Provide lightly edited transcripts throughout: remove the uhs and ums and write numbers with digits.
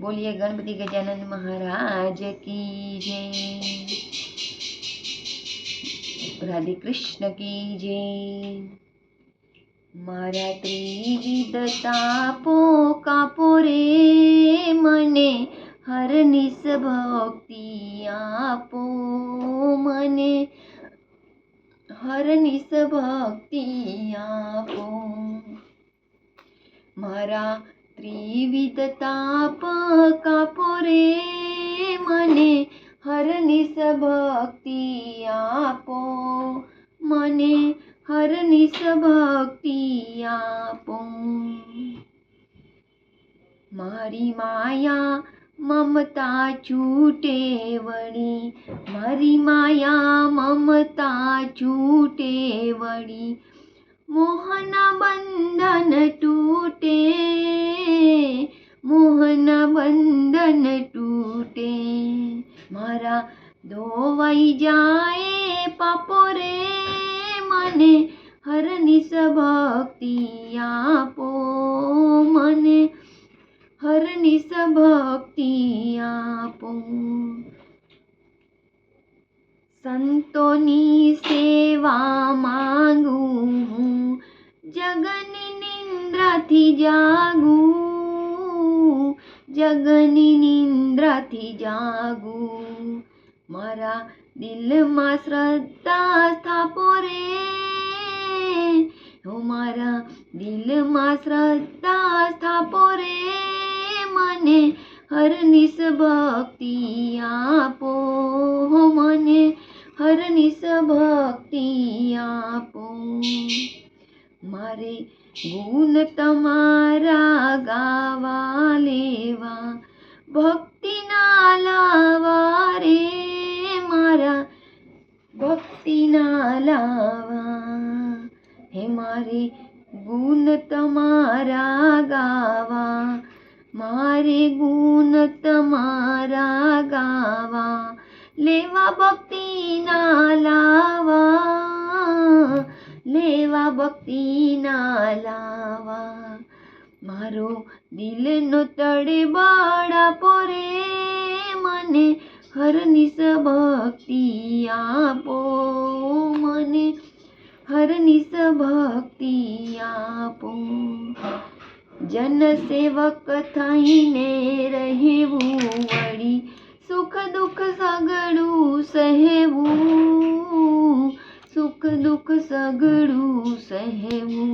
बोलिए गणपति गजानन महाराज की जय। राधे कृष्ण की जय। मारा त्रिविध तापो कापो रे मने हरनिस भक्ति आपो मने हरनिस भक्ति आपो। मारा त्रिविध ताप कापो रे मने हरनिस भक्ति आपो मने हरनिस भक्ति आपो। मारी माया ममता छूटे वड़ी मारी माया ममता छूटे वड़ी मोहन बंधन टूटे मोहन बंधन टूटे। मारा धोवाई जाए पापो रे मने हरनिस भक्ति आपो मने हरनिस भक्ति आपो। संतोनी सेवा मांगू हूँ जगनी निंद्रा थी जागू जगनी निंद्रा थी जागू। मारा दिल में श्रद्धा स्थापो रे हो मारा दिल में श्रद्धा स्थापो रे मने हरनिस भक्ति आपो हो मने हरनिस भक्ति आपो। मारे गुण तमारा गावा लेवा भक्ति ना लावा रे मारा भक्ति ना लावा। हे मारे गुण तमारा गावा मारे गुण तमारा गावा लेवा भक्ति ना लावा लेवा भक्ति ना लावा। मारो दिल नो तड़े बड़ा पोरे मने हरनिस भक्ति आपो मने हरनिस भक्ति आपो। जन सेवक थईने रहेवू वड़ी सुख दुख सगड़ू सहेवू सुख दुख सगड़ू सहेवू।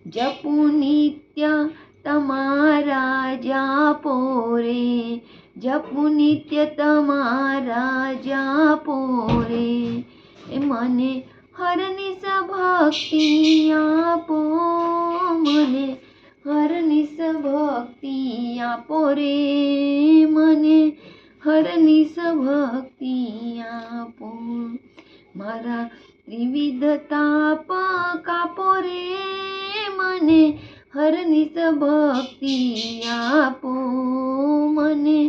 जपू नित्य तमारा जापो रे जपू नित्य तमारा जापो रे मने हरनिस भक्ति आपो मने हरनिस भक्ति आपो रे मने हरनिस भक्ति आपो। मारा त्रिविध ताप कापो रे मने हरनिस भक्ति आपो मने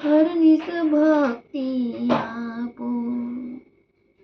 हरनिस भक्ति आपो।